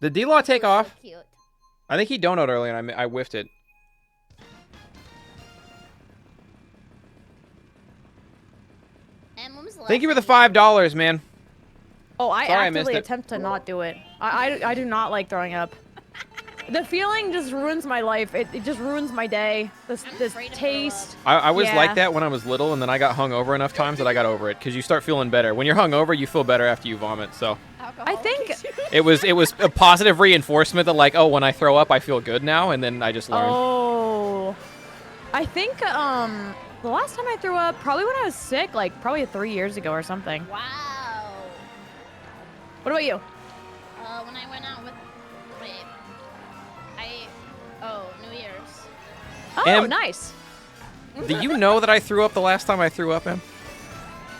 Did D-Law take off? So cute. I think he donoed earlier and I whiffed it. And when was the Thank you for the last time $5, man. Oh, I Sorry I missed actively it. attempt to not do it. I do not like throwing up. The feeling just ruins my life. It just ruins my day. This afraid to throw taste. I was Yeah. like that when I was little, and then I got hungover enough times that I got over it. Because you start feeling better. When you're hungover, you feel better after you vomit. So I think. it was a positive reinforcement that like, oh, when I throw up, I feel good now, and then I just learned. Oh. I think the last time I threw up, probably when I was sick, like probably 3 years ago or something. Wow. What about you? When I went out with, New Year's. Oh, Em- nice. Do you know that I threw up the last time I threw up, Em?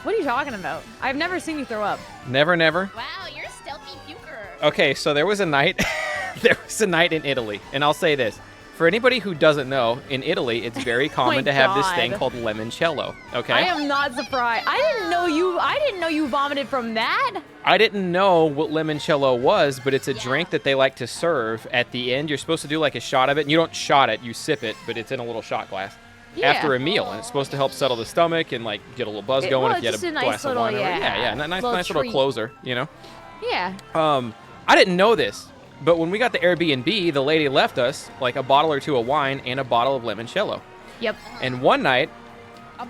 What are you talking about? I've never seen you throw up. Never, never. Wow, you're a stealthy puker. Okay, so there was a night, in Italy, and I'll say this. For anybody who doesn't know, in Italy, it's very common to have this thing God. called limoncello, okay? I am not surprised. I didn't know you vomited from that. I didn't know what limoncello was, but it's a drink that they like to serve at the end. You're supposed to do like a shot of it, and you don't shot it, you sip it, but it's in a little shot glass after a meal, and it's supposed to help settle the stomach and like get a little buzz going well, if you had just a a nice glass little, of wine. yeah, nice little little closer, you know? Yeah. I didn't know this, but when we got the Airbnb, the lady left us like a bottle or two of wine and a bottle of limoncello. Yep. And one night,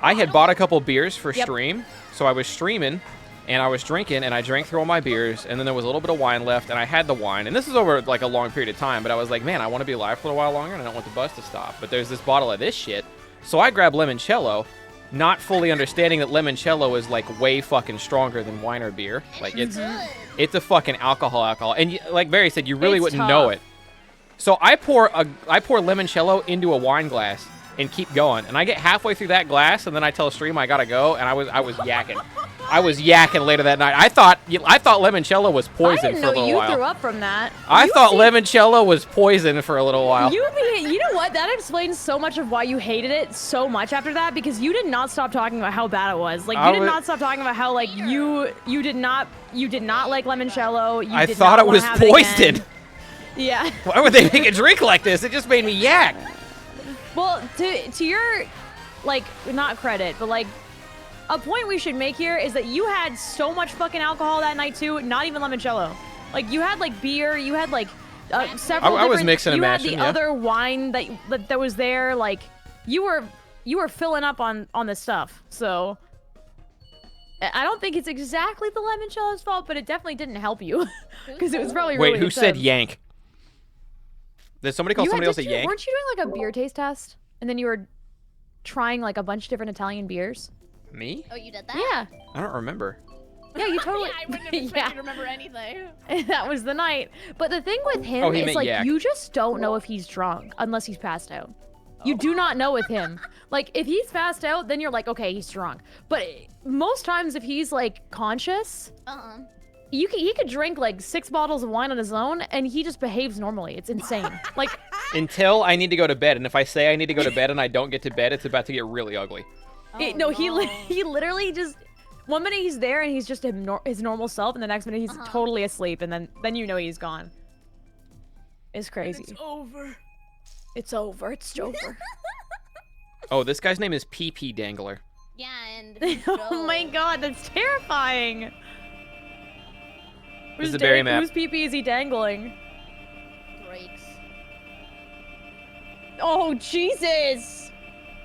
I had bought a couple beers for stream, so I was streaming, and I was drinking, and I drank through all my beers, and then there was a little bit of wine left, and I had the wine, and this is over like a long period of time, but I was like, man, I want to be alive for a while longer, and I don't want the buzz to stop. But there's this bottle of this shit, so I grabbed limoncello, not fully understanding that limoncello is like way fucking stronger than wine or beer. Like it's a fucking alcohol, and like Barry said, you really It's wouldn't tough. know it. So I pour limoncello into a wine glass and keep going, and I get halfway through that glass, and then I tell Stream I gotta go, and I was yakking. I was yakking later that night. I thought limoncello was I poison didn't for a know little you while. threw up from that. I You thought seem- limoncello was poison for a little while. You know what? That explains so much of why you hated it so much after that, because you did not stop talking about how bad it was. Like I you did was- not stop talking about how like you did not like limoncello. You I did thought not it wanna was have it poison. again. Yeah. Why would they make a drink like this? It just made me yak. Well, to your like not credit, but like a point we should make here is that you had so much fucking alcohol that night too. Not even limoncello. Like you had like beer. You had like several. I was different- mixing and You mashing, had the yeah. other wine that was there. Like you were filling up on this stuff. So I don't think it's exactly the limoncello's fault, but it definitely didn't help you because it was probably Wait, really who said intense. yank? Did somebody call somebody else a yank? Weren't you doing like a beer taste test, and then you were trying like a bunch of different Italian beers? Me? Oh, you did that? Yeah. I don't remember. Yeah, you totally. Yeah, I wouldn't have expected you to remember anything. That was the night. But the thing with him Oh, he is meant like yak. you just don't know if he's drunk unless he's passed out. You do not know with him. Like if he's passed out, then you're like, okay, he's drunk. But most times if he's like conscious, he could drink like 6 bottles of wine on his own and he just behaves normally. It's insane. Like Until I need to go to bed, and if I say I need to go to bed and I don't get to bed, it's about to get really ugly. he literally just one minute he's there and he's just his normal self, and the next minute he's totally asleep, and then you know he's gone. It's crazy. It's over. It's over. It's over. Oh, this guy's name is PP Dangler. Yeah, and Oh my god, that's terrifying. This is the Berry map. Whose pee-pee is he dangling? Drake's. Oh, Jesus!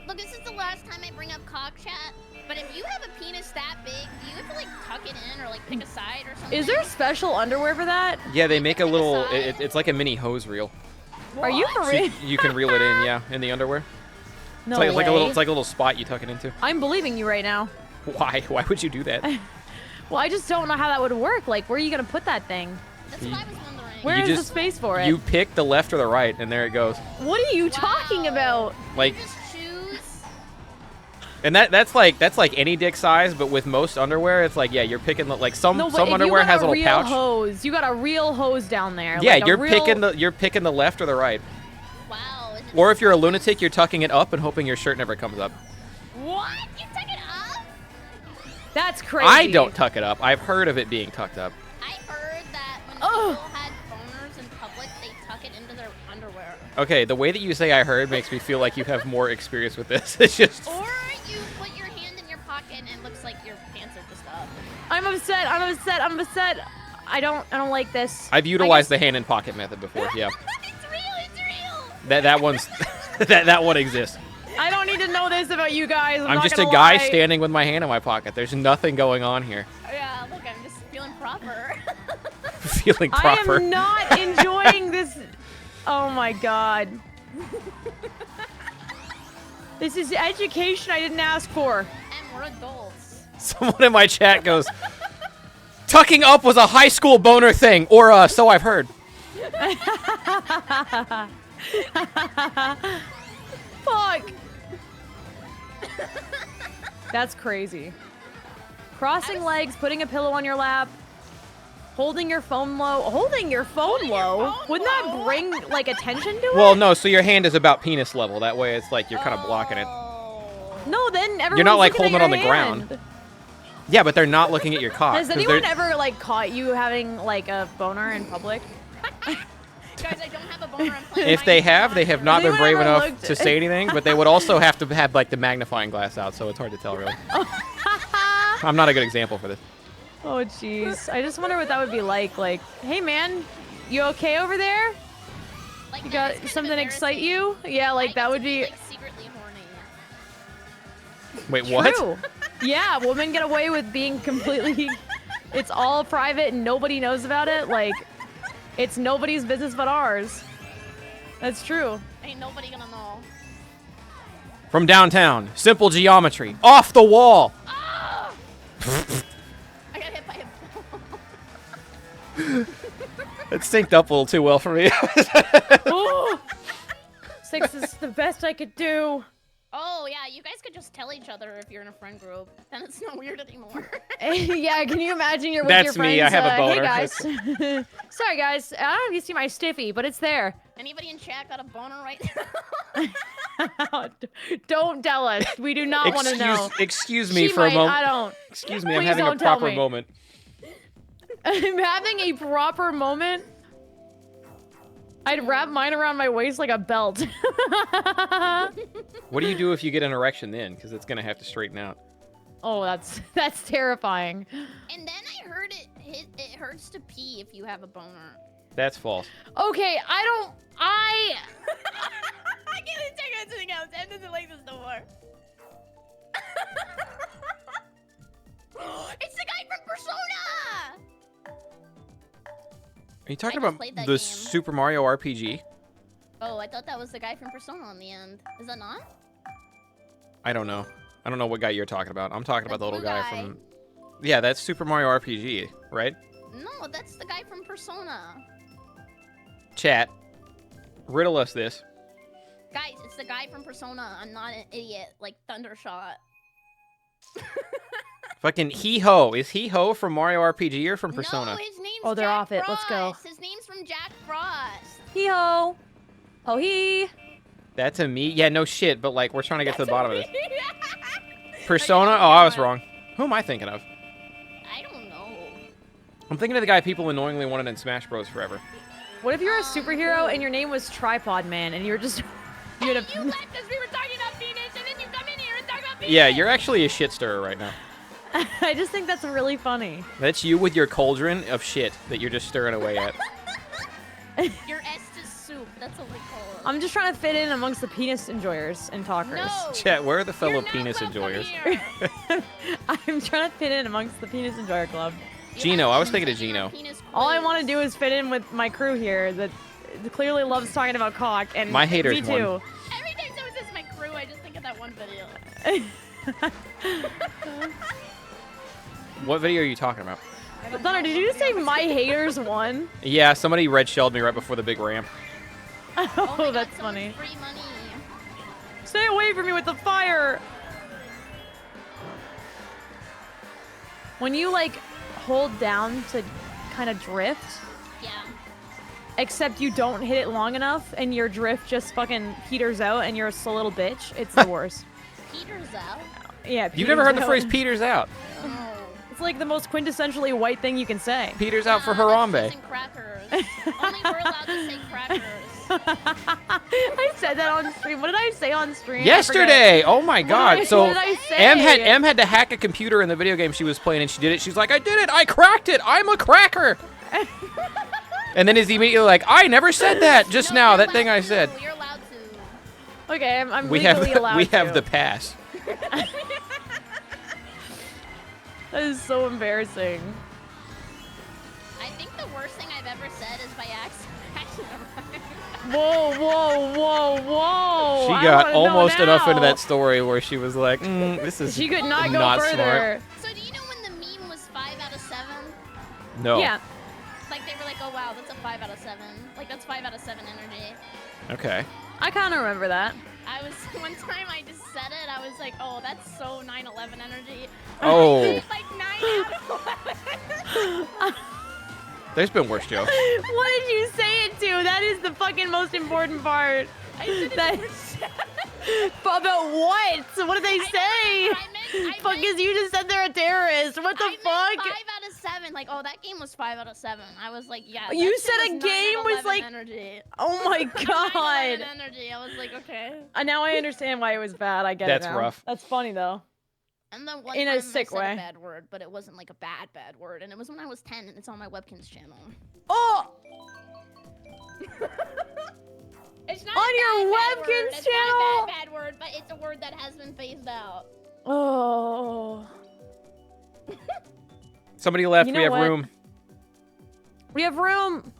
Look, this is the last time I bring up cock chat, but if you have a penis that big, do you have to like tuck it in or like pick a side or something? Is there special underwear for that? Yeah, they make a little. It's like a mini hose reel. Are you for So real? you can reel it in, yeah, in the underwear. No It's like a little. way. It's like a little spot you tuck it into. I'm believing you right now. Why? Why would you do that? Well, I just don't know how that would work. Like, where are you gonna put that thing? That's what I was wondering. Where You is just- the space for it? You pick the left or the right, and there it goes. What are you talking about? Like, You just choose. and that's like any dick size, but with most underwear, it's like you're picking the, like some No, but if underwear you got has a little real pouch. hose, you got a real hose down there. Yeah, like a you're real... picking the left or the right. Wow. Is it Or if you're a lunatic, you're tucking it up and hoping your shirt never comes up. What? You took it up? That's crazy. I don't tuck it up. I've heard of it being tucked up. I heard that when Ugh. people had boners Okay, the way that you say I heard makes me feel like you have more experience with this. It's just... Or you put your hand in your pocket and it looks like your pants are just up. I'm upset. I'm upset. I'm upset. I don't like this. I've utilized the hand in pocket method before, yeah. It's real, it's real. That one's... that one exists. I don't need to know this about you guys. I'm just a guy standing with my hand in my pocket. There's nothing going on here. Yeah, look, I'm just feeling proper. Feeling proper. I am not enjoying this. Oh my god. This is education I didn't ask for. And we're adults. Someone in my chat goes, tucking up was a high school boner thing, or so I've heard. Fuck. That's crazy. Crossing legs, putting a pillow on your lap, holding your phone low. Holding your phone low? Wouldn't that bring, like, attention to it? Well, no, so your hand is about penis level. That way it's like you're kind of blocking it. No, then everyone's You're not, like, looking holding it on at the your hand. ground. Yeah, but they're not looking at your cock. Has anyone ever, like, caught you having, like, a boner in public? Guys, I don't have a boner. I'm playing If they have not been brave enough to say anything, but they would also have to have, like, the magnifying glass out, so it's hard to tell, really. I'm not a good example for this. Oh, jeez. I just wonder what that would be like. Like, hey, man, you okay over there? Like, You got something excite you? Yeah, like, that would be... like, secretly horny. Wait, what? True. Yeah, women get away with being completely... It's all private and nobody knows about it. Like, it's nobody's business but ours. That's true. Ain't nobody gonna know. From downtown, simple geometry, off the wall. Ah! I got hit by a ball. It synced up a little too well for me. Ooh. 6 is the best I could do. Oh, yeah, you guys could just tell each other if you're in a friend group. Then it's not weird anymore. Yeah, can you imagine you're with That's your friends? me, I have a boner. Hey, guys. Sorry, guys. I don't know if you see my stiffy, but it's there. Anybody in chat got a boner right now? Don't tell us. We do not want to know. Excuse me She for a might, moment. I don't. Excuse me, I'm Please having a don't tell proper me. moment. I'm having a proper moment. I'd wrap mine around my waist like a belt. What do you do if you get an erection then? Because it's going to have to straighten out. Oh, that's terrifying. And then I heard it hurts to pee if you have a boner. That's false. Okay, I I can't take anything else. Ed doesn't like this no more. It's the guy from Persona! Are you talking I just about played that the game. Super Mario RPG? Oh, I thought that was the guy from Persona in the end. Is that not? I don't know. I don't know what guy you're talking about. I'm talking The about the little blue guy guy. from... Yeah, that's Super Mario RPG, right? No, that's the guy from Persona. Chat, riddle us this. Guys, it's the guy from Persona. I'm not an idiot like Thundershot. Fucking Hee-Ho. Is Hee-Ho from Mario RPG or from Persona? No, his name's Oh, they're Jack off it. Let's go. Frost. His name's from Jack Frost. Hee ho. Ho hee. That's a me? Yeah, no shit, but like, we're trying to get to the bottom of this. this. Persona? Oh, I was wrong. Who am I thinking of? I don't know. I'm thinking of the guy people annoyingly wanted in Smash Bros. Forever. What if you're a superhero and your name was Tripod Man and you're just... Hey, you left us. We were talking about penis, and then you come in here and talk about penis. Yeah, you're actually a shit stirrer right now. I just think that's really funny. That's you with your cauldron of shit that you're just stirring away at. Your Estes soup. That's what we call it. I'm just trying to fit in amongst the penis enjoyers and talkers. No. Chat, where are the fellow You're not penis welcome enjoyers? here. I'm trying to fit in amongst the penis enjoyer club. You Gino, have I was to thinking of take Gino. our penis All I quiz. want to do is fit in with my crew here that clearly loves talking about cock, and My haters me too. won. Every time someone says my crew, I just think of that one video. What video are you talking about? Thunder, did you just say my haters won? Yeah, somebody red shelled me right before the big ramp. Oh my Oh, God, that's someone's funny. Free money. Stay away from me with the fire! When you, like, hold down to kind of drift, Yeah. except you don't hit it long enough and your drift just fucking peters out and you're a slow little bitch, it's the worst. Peters out. Yeah, You've never heard the peters phrase out. "peters out"? Oh. It's like the most quintessentially white thing you can say. Peter's out for That's Harambe. using crackers. Only we're allowed to say crackers. I said that on stream. What did I say on stream? Yesterday. Oh my God. So what did I say? M had to hack a computer in the video game she was playing, and she did it. She's like, I did it. I cracked it. I'm a cracker. And then is immediately like, I never said that just No, now. you're That thing allowed I said. to. You're allowed to. Okay, I'm We legally have allowed we to. have the pass. That is so embarrassing. I think the worst thing I've ever said is by accident. Whoa, whoa, whoa, whoa! She I got wanna know almost enough into now. that story where she was like, this is She could not go not further. So do you know when the meme was 5 out of 7? No. Yeah. Like they were like, oh wow, that's a 5 out of 7. Like that's 5 out of 7 energy. Okay. I kind of remember that. I was one time I just said it. I was like, oh, that's so 9/11 energy. Oh. It's like 9 out of 11. There's been worse jokes. What did you say it to? That is the fucking most important part. I said it That- in chat. About what? So what did they say? I Fuck meant- is you just said they're a terrorist. What the I fuck? meant 5 out of 7. Like, oh, that game was 5 out of 7. I was like, yeah. You that shit said a was game 9/11 was like- energy. Oh my 9/11 god. energy. I was like, okay. Now I understand why it was bad. I get That's it now. rough. That's funny though. And then one In a time sick I said way. a bad word, but it wasn't like a bad word. And it was when I was 10, and it's on my Webkins channel. Oh! It's not On a your bad word. Webkins It's channel? not a bad word, but it's a word that has been phased out. Oh. Somebody left. You We know have what? room. We have room.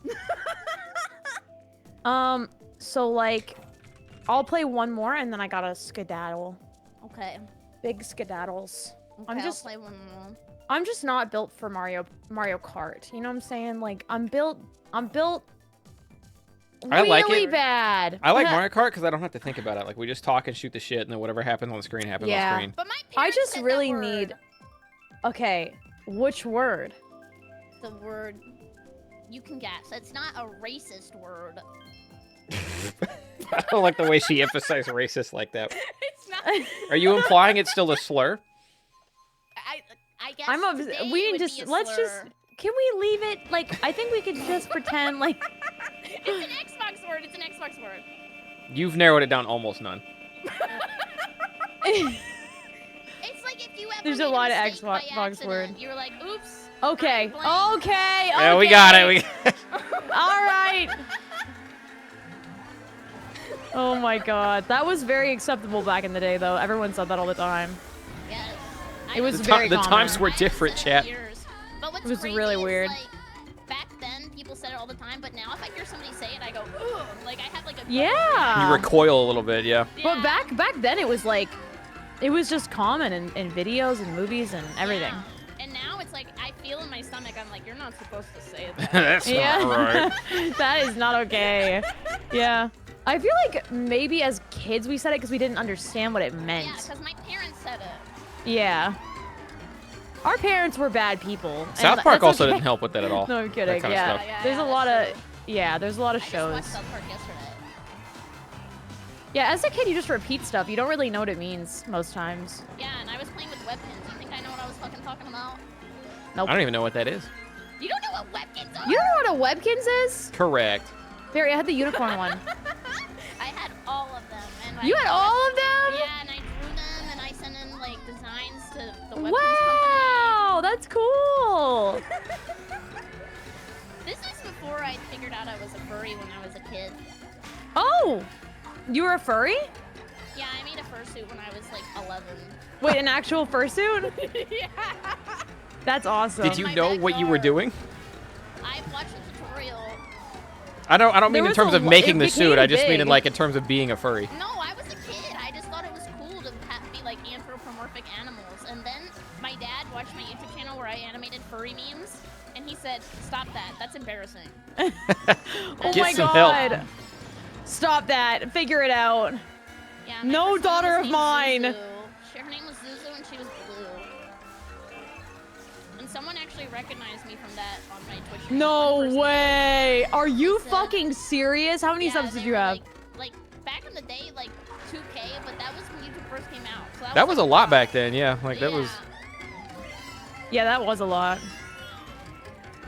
So like, I'll play one more and then I gotta skedaddle. Okay. Big skedaddles. Okay, just- I'll play one more. I'm just not built for Mario Kart. You know what I'm saying? Like, I'm built I like really it. bad. I like Mario Kart because I don't have to think about it. Like, we just talk and shoot the shit, and then whatever happens on the screen happens Yeah. on screen. But my I parents just said really that word. need. Okay, which word? The word you can guess. It's not a racist word. I don't like the way she emphasized racist like that. It's not. Are you implying it's still a slur? I guess I'm today we it can would just be a let's just. slur. Can we leave it? Like, I think we could just pretend like. It's an Xbox word. It's an Xbox word. You've narrowed it down almost none. It's like if you ever There's a made lot of mistake by Xbox accident, word. You were like, oops. Okay. I'm blank. Okay. Yeah, we got it. All right. Oh my god, that was very acceptable back in the day, though. Everyone said that all the time. Yes. It was The very the common. times were I haven't different, said it in chat. years. But what's It was crazy really is, weird. Like, back then, people said it all the time, but now if I hear somebody say it, I go, ooh. Like, I have like a... Yeah. You recoil a little bit, yeah. But back then, it was like, it was just common in videos and movies and everything. Yeah. And now it's like, I feel in my stomach, I'm like, you're not supposed to say that. That's Yeah. not right. That is not okay. Yeah. I feel like maybe as kids we said it because we didn't understand what it meant. Yeah, because my parents said it. Yeah. Our parents were bad people. and South Park that's also okay. didn't help with that at all. No, I'm kidding. That kind of Yeah. stuff. There's a that's lot of true. there's a lot of I just shows. watched South Park yesterday. Yeah, as a kid you just repeat stuff. You don't really know what it means most times. Yeah, and I was playing with Webkins. You think I know what I was fucking talking about? Nope. I don't even know what that is. You don't know what Webkins are? You don't know what a Webkins is? Correct. Barry, I had the unicorn one. I had all of them. And You I had all of them? Yeah, and I drew them, and I sent in, like, designs to the Webkins Wow, that's cool. company. This is before I figured out I was a furry when I was a kid. Oh, you were a furry? Yeah, I made a fursuit when I was, like, 11. Wait, an actual fursuit? Yeah. That's awesome. Did you my know what you were backyard. doing? I watched a tutorial. I don't mean There in was terms a of lo- making it the suit. became I just mean in big. like in terms of being a furry. No, I was a kid. I just thought it was cool to be like anthropomorphic animals. And then my dad watched my YouTube channel where I animated furry memes, and he said, "Stop that. That's embarrassing." Oh Get my some help. god. Stop that. Figure it out. Yeah. my No first one daughter was of named mine. Zuzu. Her name was Zuzu, and she was blue. And someone actually recognized me from that on my Twitch channel. No One person way. Are you It's, fucking serious? How many did. Yeah, subs did they you were, have? Like back in the day, like 2K, but that was when YouTube first came out. So That was a like, lot back then, yeah. Like that was. Yeah, that was a lot.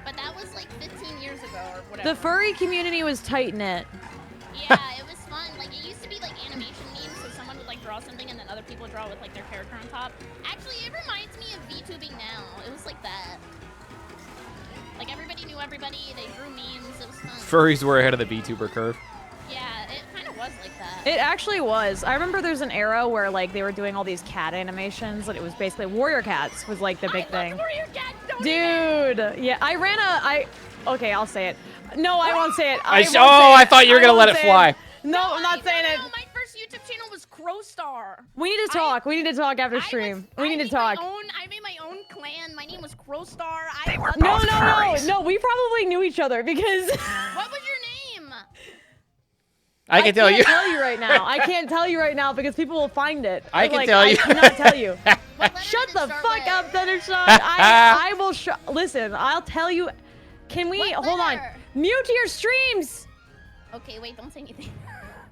But that was like 15 years ago or whatever. The furry community was tight-knit. Yeah, it was fun. Like, it used to be like animation memes, so someone would like draw something and then other people draw with like their character on top. Actually, it reminds me of VTubing now. It was like that. Like, everybody knew everybody, they drew memes, it was fun. Furries were ahead of the VTuber curve. Yeah, it kind of was like that. It actually was. I remember there's an era where like they were doing all these cat animations, and it was basically warrior cats was like the big thing. Warrior Cat, Dude, yeah, okay, I'll say it. No, I won't say it. I thought you were gonna let it fly. No, I'm not saying it. My first YouTube channel was Crowstar. We need to talk. We need to talk after stream. We need to talk. I made my own clan. My name was Crowstar. No, we probably knew each other because... What was your name? I can tell you. I can't tell you right now. I can't tell you right now because people will find it. I can tell you. I cannot tell you. Shut the fuck up, Thundershot. I will listen, I'll tell you. Can we... Hold on. Mute your streams. Okay, wait, don't say anything.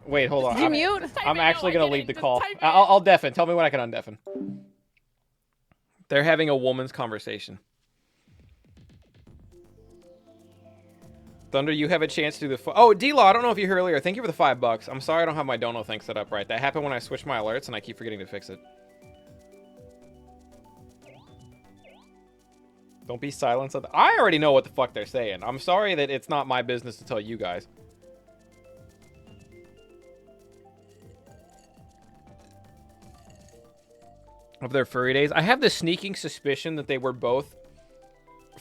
Wait, hold on. Did you mute? I'm actually going to leave the call. I'll deafen. Tell me when I can undeafen. They're having a woman's conversation. Thunder, you have a chance to do the... Oh, D-Law, I don't know if you heard earlier. Thank you for the $5. I'm sorry I don't have my dono thing set up right. That happened when I switched my alerts, and I keep forgetting to fix it. Don't be silenced. I already know what the fuck they're saying. I'm sorry that it's not my business to tell you guys. Of their furry days. I have the sneaking suspicion that they were both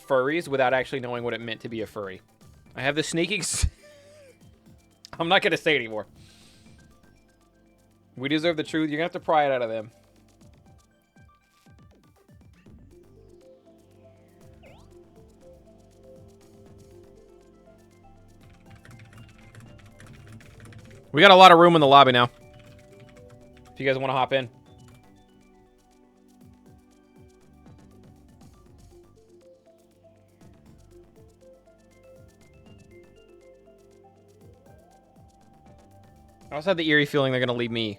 furries without actually knowing what it meant to be a furry. I have the sneaking... I'm not going to say it anymore. We deserve the truth. You're going to have to pry it out of them. We got a lot of room in the lobby now. If you guys want to hop in. I also have the eerie feeling they're going to leave me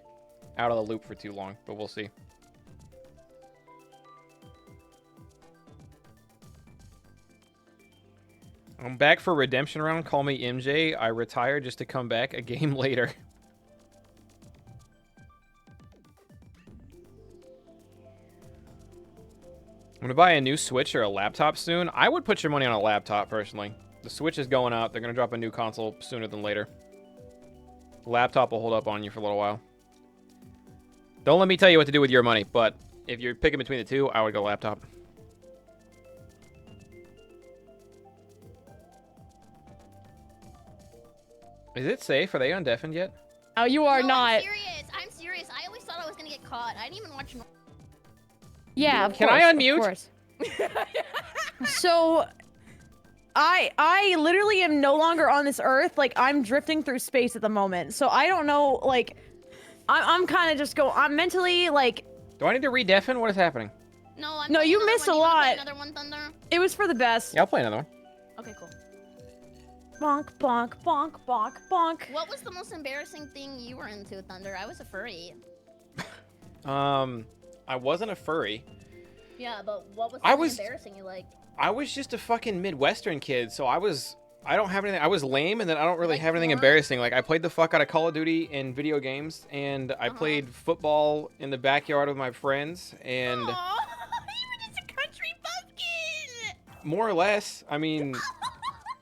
out of the loop for too long, but we'll see. I'm back for redemption round. Call me MJ. I retired just to come back a game later. I'm going to buy a new Switch or a laptop soon. I would put your money on a laptop, personally. The Switch is going up. They're going to drop a new console sooner than later. The laptop will hold up on you for a little while. Don't let me tell you what to do with your money, but if you're picking between the two, I would go laptop. Is it safe? Are they undeafened yet? Oh, you are not. I'm serious. I always thought I was gonna get caught. I didn't even watch. Yeah, of Can course, I unmute? Of course. So, I literally am no longer on this earth. Like, I'm drifting through space at the moment. So I don't know. Like, I'm kind of just I'm mentally like. Do I need to re-deafen? What is happening? No, you missed a lot. Another one, Thunder? It was for the best. Yeah, I'll play another one. Okay, cool. Bonk, bonk, bonk, bonk, bonk. What was the most embarrassing thing you were into, Thunder? I was a furry. I wasn't a furry. Yeah, but what was something embarrassing you liked? I was just a fucking Midwestern kid, so I don't have anything. I was lame, and then I don't really have anything embarrassing. Like, I played the fuck out of Call of Duty and video games, and I played football in the backyard with my friends, and... Aww, you were just a country bumpkin! More or less. I mean,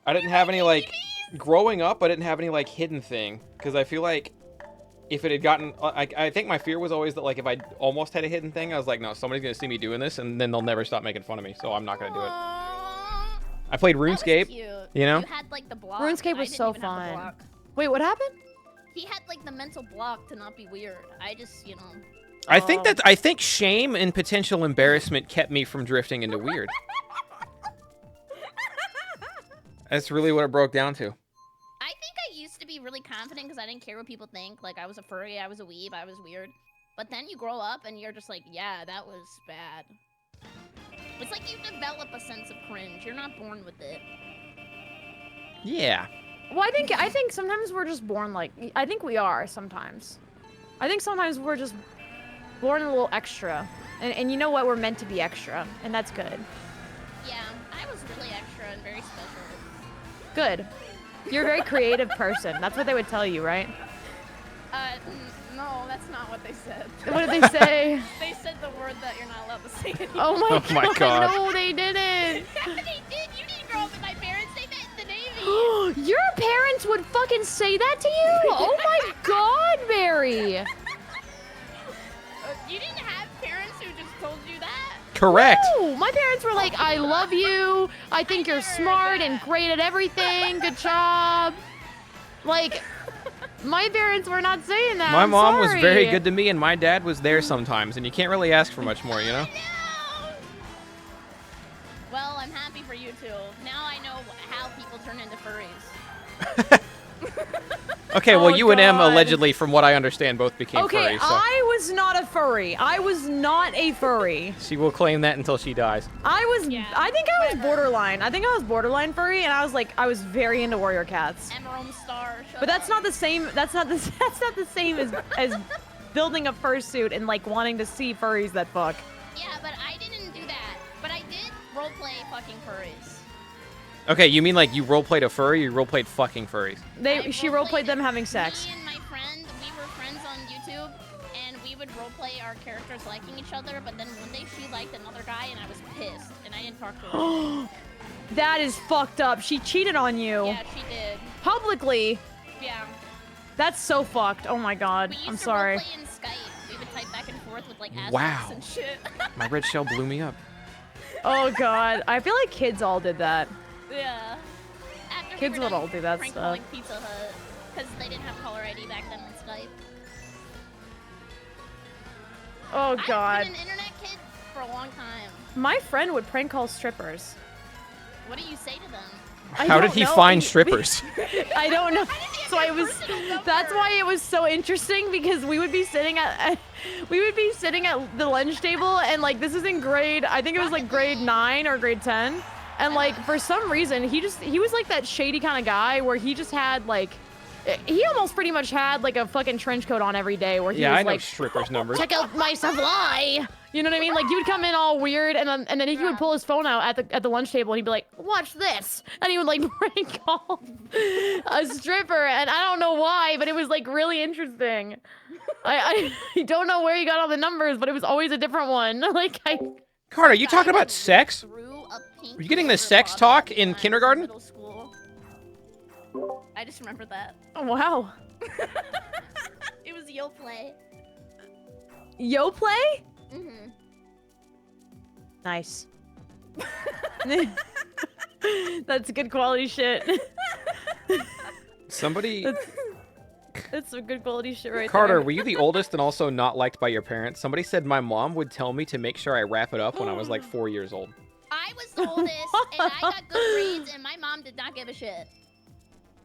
I didn't have any, like... Growing up, I didn't have any, like, hidden thing, because I feel like if it had gotten... I think my fear was always that, like, if I almost had a hidden thing, I was like, no, somebody's going to see me doing this, and then they'll never stop making fun of me, so I'm not going to do it. I played RuneScape, you know? You had, like, the block. RuneScape was so fun. Wait, what happened? He had, like, the mental block to not be weird. I just, you know... I think shame and potential embarrassment kept me from drifting into weird. That's really what it broke down to. I think I used to be really confident because I didn't care what people think. Like, I was a furry, I was a weeb, I was weird. But then you grow up and you're just like, yeah, that was bad. It's like you develop a sense of cringe. You're not born with it. Yeah. Well, I think sometimes we're just born like... I think we are sometimes. I think sometimes we're just born a little extra. And you know what? We're meant to be extra, and that's good. Yeah, I was really extra and very special. Good. You're a very creative person. That's what they would tell you, right? No, that's not what they said. What did they say? They said the word that you're not allowed to say anymore. Oh my god. God. No, they didn't. Yeah, they did. You didn't grow up with my parents. They met in the Navy. Your parents would fucking say that to you? Oh my god, Barry. You didn't have parents who just told you that? Correct. No, my parents were like, I love you. I think you're smart and great at everything. Good job. Like, my parents were not saying that. My I'm mom was sorry. very good to me, and my dad was there sometimes, and you can't really ask for much more, you know? No! Well, I'm happy for you two. Now I know how people turn into furries. Okay, well, Oh, you and Em God. allegedly, from what I understand, both became Okay, furries, so I was not a furry. I was not a furry. she will claim that until she dies. I was, Yeah, I think I was whatever. borderline. I think I was borderline furry, and I was very into warrior cats. Emerome star. But that's not the same. That's not the same as building a fursuit and like wanting to see furries that fuck. Yeah, but I didn't do that. But I did roleplay fucking furries. Okay, you mean like you roleplayed a furry, or you roleplayed fucking furries? She roleplayed them having sex. Me and my friend, we were friends on YouTube, and we would roleplay our characters liking each other. But then one day she liked another guy, and I was pissed, and I didn't talk to her. That is fucked up. She cheated on you Yeah, she did. publicly. Yeah. That's so fucked. Oh my god. We used I'm to sorry. roleplay in Skype. We would type back and forth with like asterisks Wow. and shit. My red shell blew me up. Oh god. I feel like kids all did that. Yeah. After Kids we were would done all do that prank stuff. calling Pizza Hut, because they didn't have caller ID back then on Skype. Oh god. I've been an internet kid for a long time. My friend would prank call strippers. What do you say to them? I How did don't he know. find strippers? I don't know. get So I their was. personal number? That's why it was so interesting because we would be sitting at the lunch table and like this is in grade. I think it was like grade 9 or grade 10, and like for some reason he was like that shady kind of guy where he just had like. He almost pretty much had like a fucking trench coat on every day where he Yeah, was I know like, strippers' numbers. check out my supply. You know what I mean? Like, he would come in all weird, and then he would pull his phone out at the lunch table, and he'd be like, watch this. And he would, like, prank call a stripper, and I don't know why, but it was, like, really interesting. I don't know where he got all the numbers, but it was always a different one. Like, Carter, you talking about sex? Threw a pink Were you getting the water sex bottle talk in my kindergarten? middle school. I just remember that. Oh, wow. It was Yo Play. Yo play? Mm-hmm. Nice. That's good quality shit. Somebody... That's some good quality shit right Carter, there. were you the oldest and also not liked by your parents? Somebody said my mom would tell me to make sure I wrap it up when I was like 4 years old. I was the oldest, and I got good grades, and my mom did not give a shit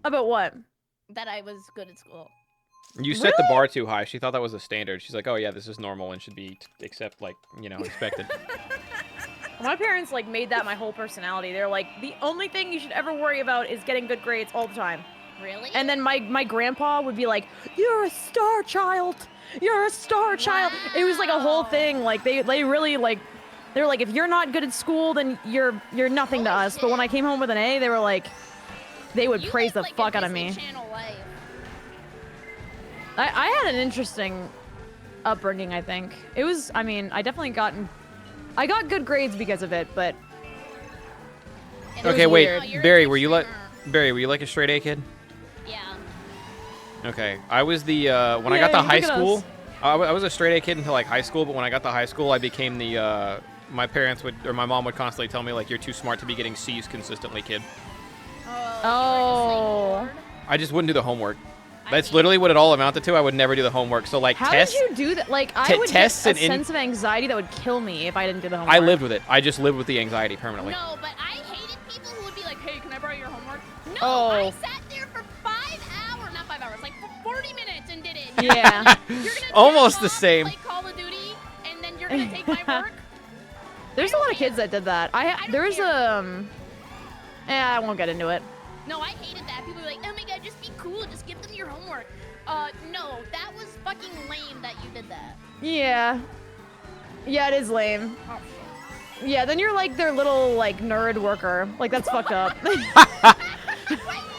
About what? that I was good at school. You set the bar too high. She thought that was a standard. She's like, oh yeah, this is normal and should be expected. My parents like made that my whole personality. They're like, the only thing you should ever worry about is getting good grades all the time. Really? And then my grandpa would be like, you're a star child. You're a star child. It was like a whole thing. Like they really like, they were like, if you're not good at school, then you're nothing to Holy us. But when I came home with an A, they were like, they would You praise the lived, like, fuck a out of Disney me. Channel life. I had an interesting upbringing, I think. It was, I mean, I got good grades because of it, but And Okay, it was wait, weird. You're a Barry, good were you streamer. like a straight A kid? Yeah. Okay, I was the when I Yeah, got to you high look at school. us. I was a straight A kid until like high school, but when I got to high school, I became the my parents would or my mom would constantly tell me like you're too smart to be getting C's consistently, kid. Oh. I just wouldn't do the homework. I That's mean- literally what it all amounted to. I would never do the homework. So like How tests, did you do that? Like, I would tests get a and sense of anxiety that would kill me if I didn't do the homework. I lived with it. I just lived with the anxiety permanently. No, but I hated people who would be like, hey, can I borrow your homework? No, Oh. I sat there for 5 hours, not 5 hours, like for 40 minutes and did it. Yeah. You're gonna Almost jack the off, same. Play Call of Duty, and then you're gonna take my work? There's a lot of kids that did that. don't There was care. Yeah, I won't get into it. No, I hated that. People were like, oh my god, just be cool, just give them your homework. No, that was fucking lame that you did that. Yeah. Yeah, it is lame. Oh, shit. Yeah, then you're like their little like nerd worker. Like that's fucked up. Why did you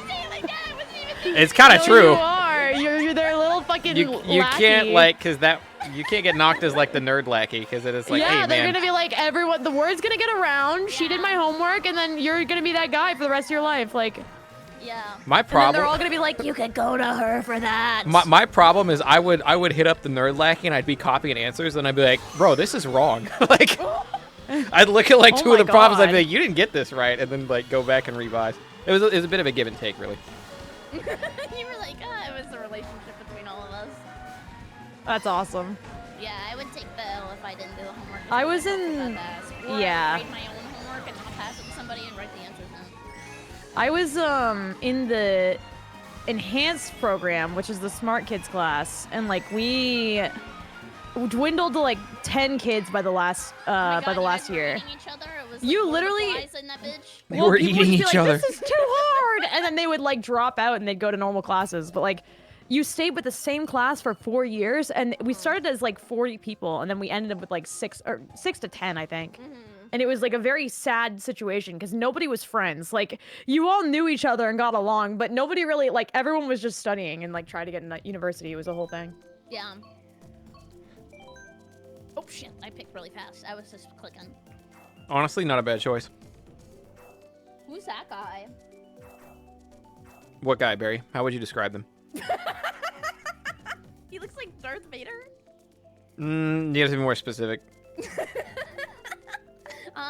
say it like that? I wasn't even thinking. It's kind of No, true. You are. You're their little fucking You lackey. can't like because that you can't get knocked as like the nerd lackey because it is like, yeah, hey they're man. gonna be like everyone. The word's gonna get around. She did my homework, and then you're gonna be that guy for the rest of your life. Like, Yeah. My and then problem. they're all gonna be like, you could go to her for that. My problem is I would hit up the nerd lackey and I'd be copying answers and I'd be like, bro, this is wrong. Like, I'd look at like Oh two of my the problems. I'd be God. like, you didn't get this right, and then like go back and revise. It was a bit of a give and take, really. You were like, it was the relationship between all of us. That's awesome. Yeah, I would take the L if I didn't do the homework. I was Just in- because I felt bad. Or yeah. I would write my own homework and I'll pass it to somebody and write the answers down. I was in the enhanced program, which is the smart kids class, and like we dwindled to like 10 kids by the last Oh my by God, the you last guys were year. eating each other? It was, You like, literally- flies in that bitch. They were people eating would be each like, other. This is too hard, and then they would like drop out and they'd go to normal classes. But like, you stayed with the same class for 4 years, and we started as like 40 people, and then we ended up with like 6 to 10, I think. Mm-hmm. And it was like a very sad situation because nobody was friends. Like, you all knew each other and got along, but nobody really, like, everyone was just studying and like tried to get into university. It was a whole thing. Yeah. Oh shit, I picked really fast. I was just clicking. Honestly, not a bad choice. Who's that guy? What guy, Barry? How would you describe them? He looks like Darth Vader. You have to be more specific.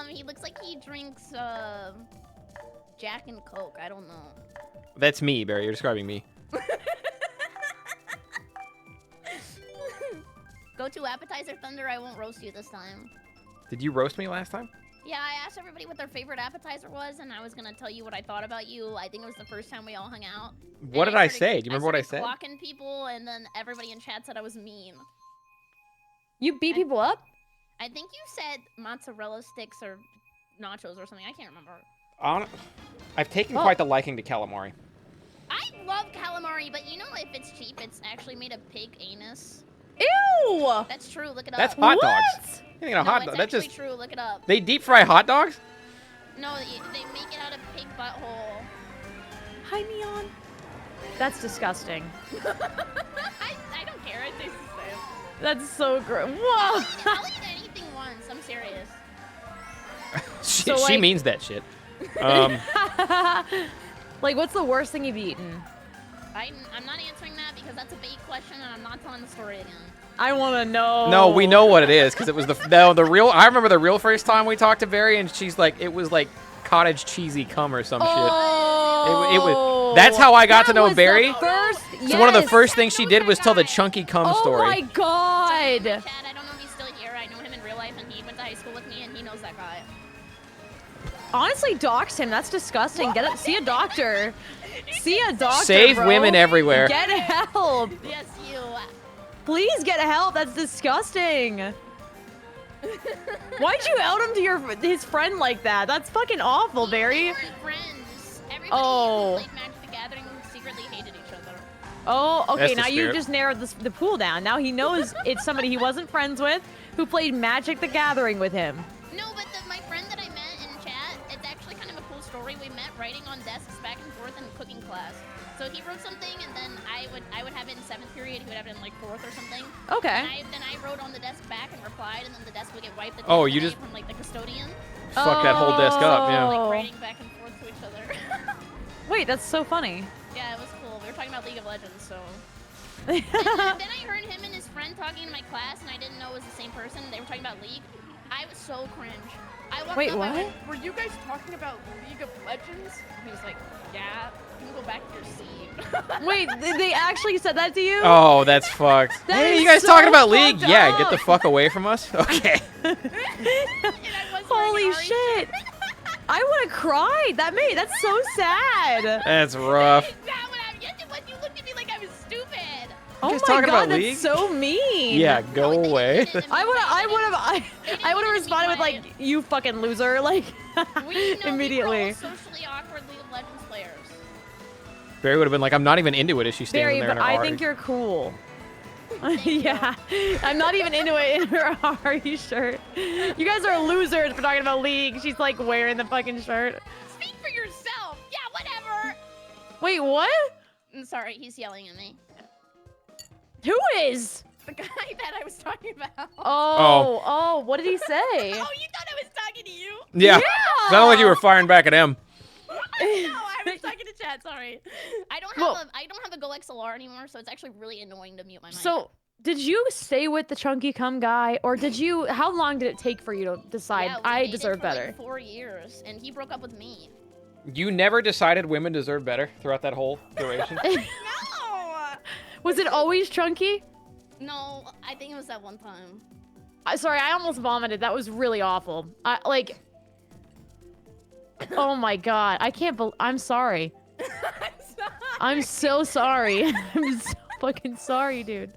He looks like he drinks Jack and Coke. I don't know. That's me, Barry. You're describing me. Go to appetizer Thunder. I won't roast you this time. Did you roast me last time? Yeah, I asked everybody what their favorite appetizer was, and I was gonna tell you what I thought about you. I think it was the first time we all hung out. What And did I started- say? Do you remember what I said? started clocking people, and then everybody in chat said I was mean. You beat people up? I think you said mozzarella sticks or nachos or something. I can't remember. I've taken Oh. quite the liking to calamari. I love calamari, but you know if it's cheap, it's actually made of pig anus. Ew! That's true. Look it up. That's hot What? dogs. You know, No, hot it's dog. That's actually just true. Look it up. they deep fry hot dogs. No, they make it out of pig butthole. Hi, Neon. That's disgusting. I don't care. It tastes the same. That's so gross. Whoa! I'll eat anything once. I'm serious. She, So, she like- means that shit. Like, what's the worst thing you've eaten? I'm not answering that because that's a bait question, and I'm not telling the story again. I want to know. No, we know what it is because it was the real. I remember the real first time we talked to Barry, and she's like, it was like cottage cheesy cum or some shit. Oh, It was. That's how I got to know was the Barry. First, So one of the yes. first things she did was tell the chunky cum Oh story. my god! Chad, I don't know if he's still here. I know him in real life, and he went to high school with me, and he knows that guy. Honestly, dox him. That's disgusting. Get it. See a doctor. See a doctor. Save bro. women everywhere. Get help. Yes, you. Please get help. That's disgusting. Why'd you out him to his friend like that? That's fucking awful, They Barry. weren't friends. Everybody Oh. who played Magic the Gathering secretly hated each other. Oh, okay. That's the Now you spirit. just narrowed the pool down. Now he knows it's somebody he wasn't friends with who played Magic the Gathering with him. No, but my friend that I met in chat, it's actually kind of a cool story. We met writing on desks back and forth in cooking class. So he wrote something, and then I would have it in 7th period. He would have it in like 4th or something. Okay. And then I wrote on the desk back and replied, and then the desk would get wiped at the Oh, end of you the just- day from like the custodian. Fuck that whole desk up, yeah. Oh. Like writing back and forth to each other. Wait, that's so funny. Yeah, it was cool. We were talking about League of Legends, so. Then I heard him and his friend talking in my class, and I didn't know it was the same person. They were talking about League. I was so cringe. I walked Wait, up, I what? went, "Were you guys talking about League of Legends?" He was like, "Yeah." You can go back to your seat. Wait, they actually said that to you? Oh, that's fucked. That Hey, is you guys so talking about League? fucked Yeah, up. get the fuck away from us. Okay. And I was Holy wearing Ari shit. I would have cried. That's so sad. That's rough. Not what I'm used to. When you looked at me like I was stupid. Oh guys my talking god, about that's League? so mean. Yeah, go No, they away. did it in a I mean would have responded with like, you fucking loser, like We know immediately. We were all socially awkward League of Legends players. Barry would have been like, I'm not even into it as she stands Barry, there in but her I art. think you're cool. Yeah, I'm not even into it in her Ari shirt. You guys are losers for talking about League. She's like wearing the fucking shirt. Speak for yourself. Yeah, whatever. Wait, what? I'm sorry, he's yelling at me. Who is? The guy that I was talking about. Oh, what did he say? Oh, you thought I was talking to you? Yeah. Sounded like you were firing back at him. No, I was talking to chat. Sorry. I don't have a Go XLR anymore, so it's actually really annoying to mute my mic. So, did you stay with the chunky cum guy, or did you? How long did it take for you to decide I deserve better? Like 4 years, and he broke up with me. You never decided women deserve better throughout that whole duration? No. Was it always chunky? No, I think it was that one time. Sorry, I almost vomited. That was really awful. Oh my god, I can't believe. I'm sorry. I'm sorry. I'm so sorry. I'm so fucking sorry, dude.